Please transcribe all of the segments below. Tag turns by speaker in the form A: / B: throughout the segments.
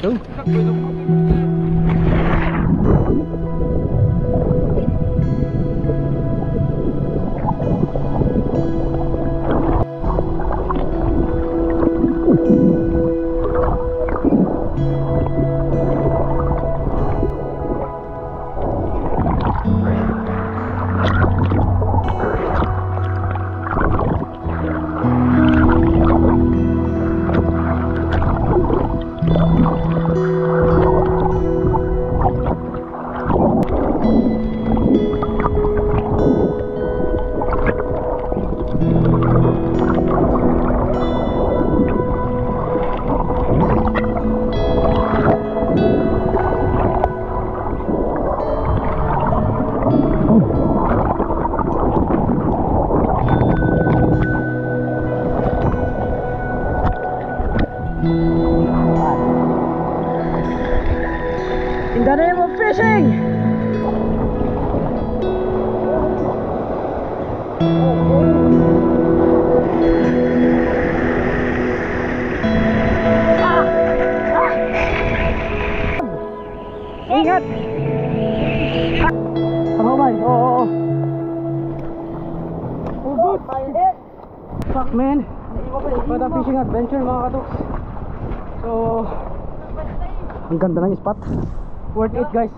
A: Go. In the name of fishing! Ingat! Ano ba? Oo. Oh, good! Fuck man! Pada fishing adventure mga katuks. So, ang ganda ng spot. Worth it guys.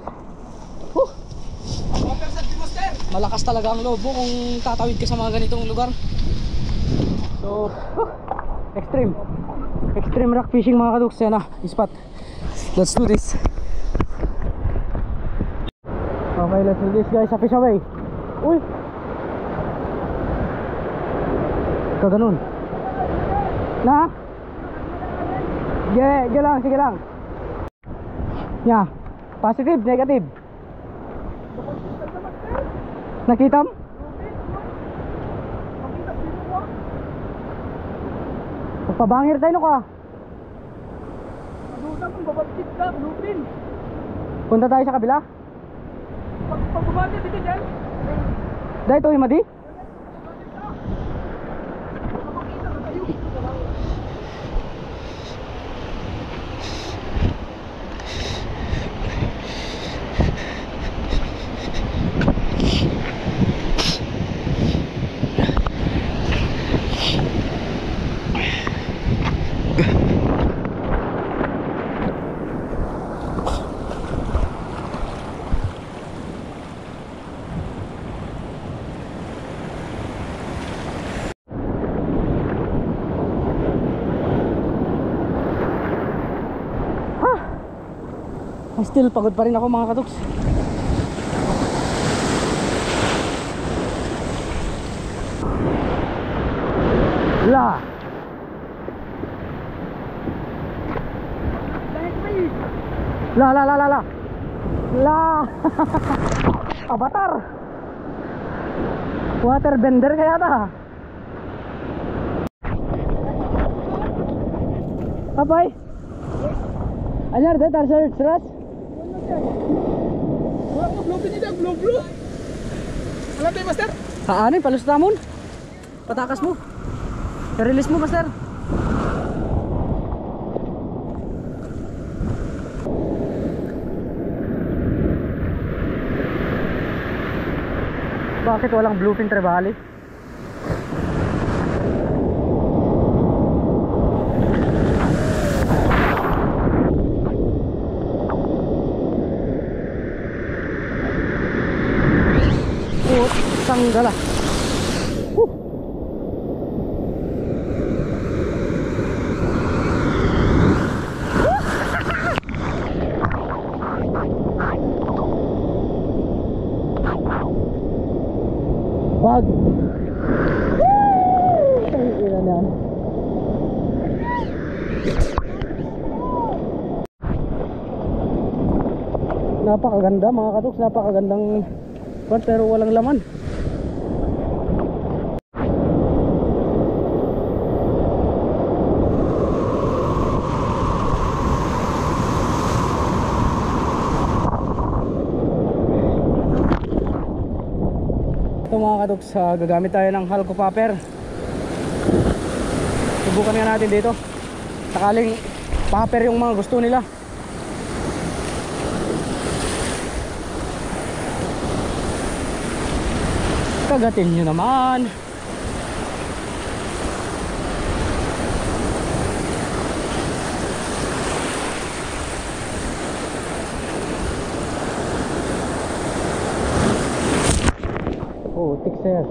A: Malakas talaga ang loob mo kung tatawid ka sa mga ganitong lugar. So, extreme rock fishing mga katuks. Yan na, spot. Let's do this. Okay, let's do this guys. Fish away. Uy, kaganon na. Sige lang, sige lang. Yeah, positive, negative. Nakita mo? Pagpabangir tayo ka. Punta tayo sa kabila.
B: Pagbabati dito dyan.
A: Dahil ito yung madi? Still pagod pa rin ako mga katuks. La Avatar waterbender kaya ta. Apay anyar deh tar seras.
B: Wala ko blue pinida, blue. Alam tayo master?
A: Saan eh, palus tamon. Patakas mo. I-release mo master. Bakit walang bluefin trevally? Sanggala. Bag. Ilan yan? Napakaganda mga katuks, napakagandang pero walang laman. Ito mga katuks, gagamit tayo ng Halco Popper. Subukan nga natin dito. Sakaling popper yung mga gusto nila. Kagatin nyo naman. Oh, tikser.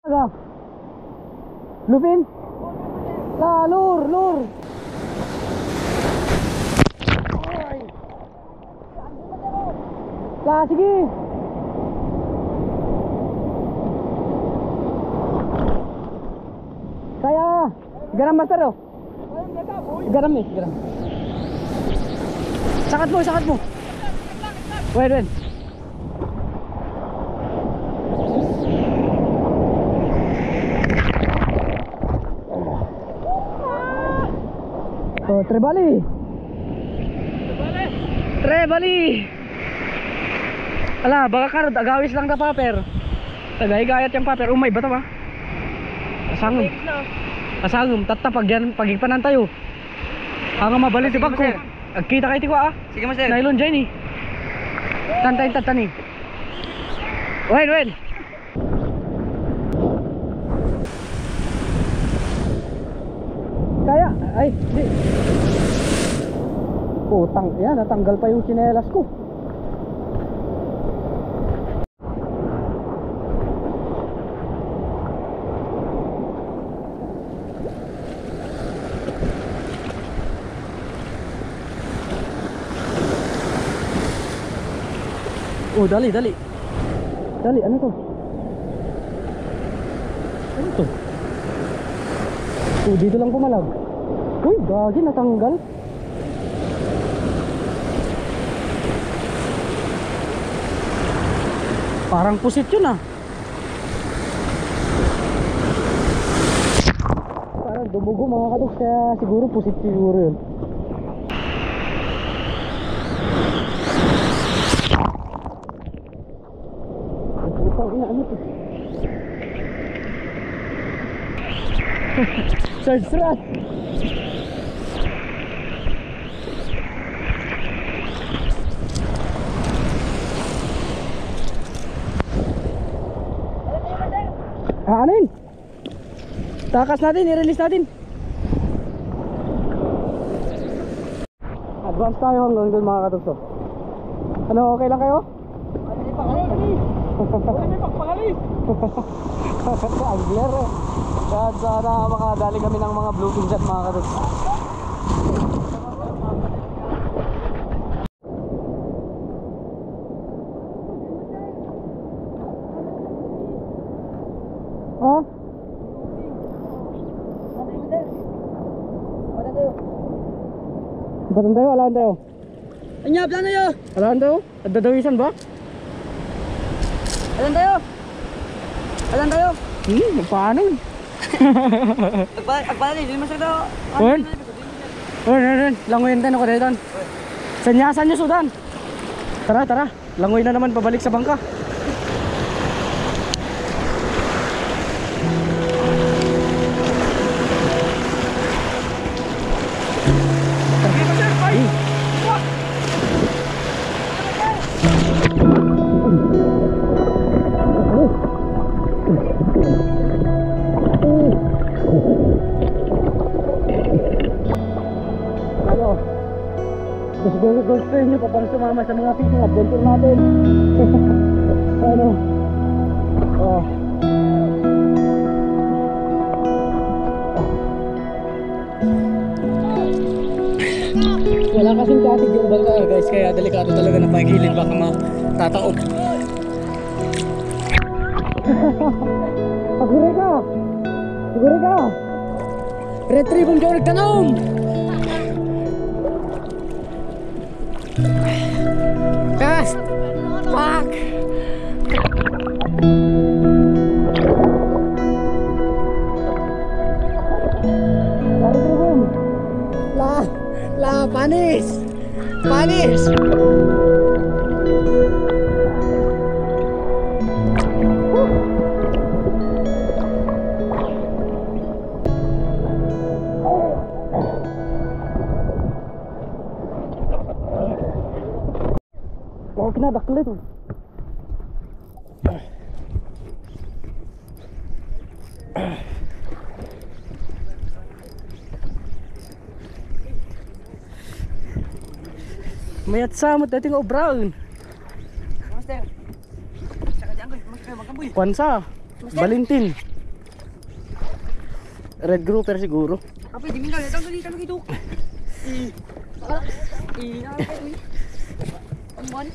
A: Aga. Lupin. La, lur, lur. La, sige. Kaya, garam master oh. Garam nih, garam. Sakat mo, sakat mo. Wait, wait. Oh, trebali. Trebali. Ala, baka karod agawis lang na paper. Tagay-gayat yung paper. Umay bata ba? Asangum. Asangum, tatapag yan pagigpanan tayo. Ang mabalit di bagko. Agkita kay tikwa ah.
B: Sige master.
A: Nylon dyan eh. Tantayin tatani. Wait, wait. Kaya, ay, di. Putang, yan, natanggal pa yung tsinelas ko. Oh, dali, dali. Dali, ano to? Ano to? Oh, dito lang pumalag. Uy, gagi, natanggal. Parang pusit yun ah. Parang dumugo mga kadoks, kaya siguro pusit siguro yun. Ano to? Search rat. Anin? Takas natin, i-release natin. Advance tayo hanggang doon mga katugso. Ano, okay lang kayo? Ang glare eh. Kaya sana makadali kami ng mga bluefin dyan mga kadot. Oh? Ba't tayo? Alaan tayo?
B: Anyap, saan tayo?
A: Alaan tayo? At dadawisan ba?
B: Alan tayo? Alan tayo?
A: Paano?
B: Agpala din, master tayo.
A: Wen? Wen, langoyin tayo ko dito. Sanyasan nyo sudan. Tara, tara. Langoy na naman pabalik sa bangka. Gusto nyo pa bang sumama sa mga fishing adventure natin? Ano? Oh. Wala kasing katig yung bangka guys, kaya delikado talaga na pagilid, baka matataob. Pagure ka! Pagure ka! Retrieve ang dyan nagtanom! Cast! Fuck! Retrieve! La! Panis! Panis! Kinadaklit oh. Mayat samot dating o brown.
B: Master. Saka diyan ko, master magkamboy.
A: Kwansa. Valentin. Red grouper siguro.
B: Apa di mingal, tanggal dito gitu. Amon.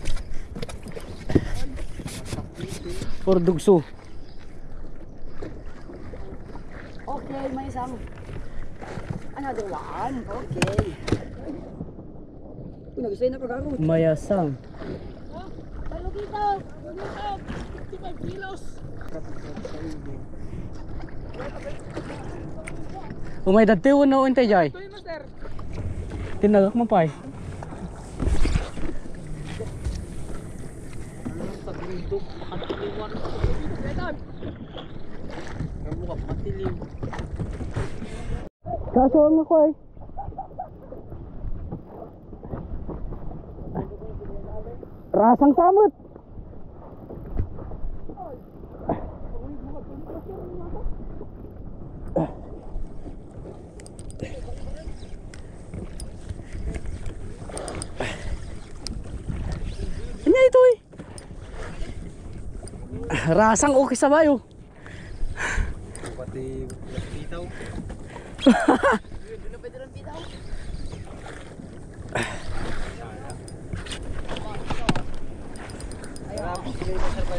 A: Or dugso.
B: Okay, may isang. Another one. Okay. Nagsay na pag-arot.
A: Mayasang.
B: Talo dito. 55 kilos.
A: Umay dati uno untay jay.
B: Ito master.
A: Tinagak mo pa eh. Kaso ang ako eh. Rasang samot. Ano ito eh? Rasang okay sa bayo.
C: Pati bitaw.
B: Doon na pwede rin bitaw.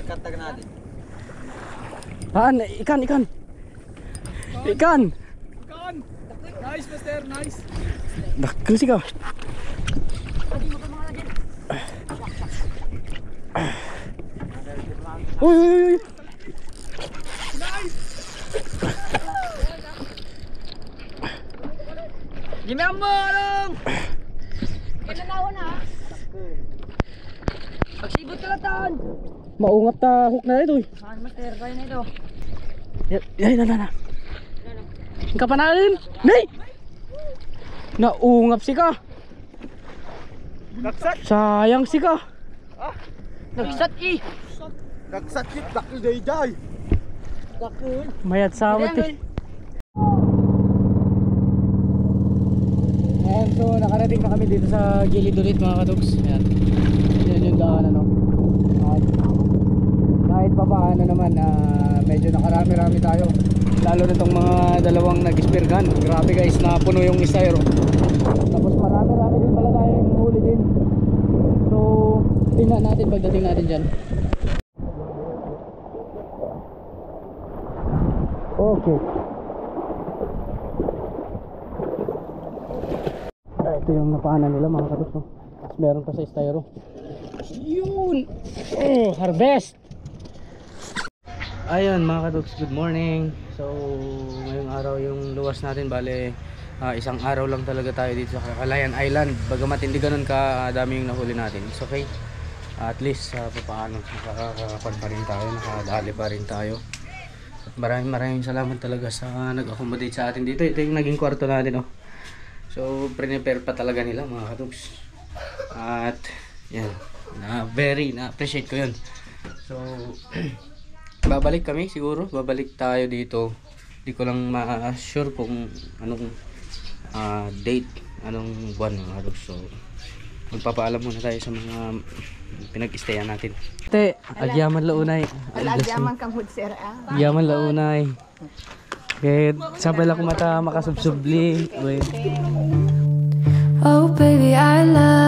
C: Katag natin.
A: Ikan.
B: Ikan.
A: Ikan.
B: Nice master, nice.
A: Dakil siya.
B: Pati mo pa mga lagi.
A: Uy.
B: Gimamorong. Kinanawa na. Pagsibot ka lang taon.
A: Maungap ta hook na ito eh.
B: Saan master, kaya na ito.
A: Yan na. Ang kapanalin. Nay! Naungap si ka.
C: Nagsat.
A: Sayang si ka.
B: Nagsat eh.
C: Nagsat yun. Dakil day.
B: Dakul.
A: Mayat samot eh. Ayan, so nakarating na kami dito sa gilid ulit mga katugs. Ayan. Yan yung daan ano. At kahit pa paano naman medyo nakarami-rami tayo. Lalo na itong mga dalawang nag-spear gun. Grabe guys, napuno yung styro. Tapos marami-rami din pala tayong huli din. So tingnan natin pagdating natin dyan. Okay. Ito yung napaanan nila mga katugs no? Tapos meron pa sa styro. Yun! Oh, harvest! Ayun mga katugs, good morning. So ngayong araw yung luwas natin, bale isang araw lang talaga tayo dito sa Calayan Island. Bagamat hindi ganun kadami yung nahuli natin, it's okay. At least paano nakakapan pa rin tayo, nakadali pa rin tayo. At maraming salamat talaga sa nag-accommodate sa atin dito. Ito yung naging kwarto natin oh. So prepare pa talaga nila mga katugs. At yan, very na-appreciate ko yun. So babalik kami siguro, babalik tayo dito. Hindi ko lang ma-sure kung anong date, anong buwan mga katugs. So magpapaalam muna tayo sa mga pinag-stayan natin. Te, agyaman launay.
B: Alagyaman kang hood sir ah.
A: Agyaman launay. Kaya sabay lang mata makasubsubli.
D: Oh baby, I love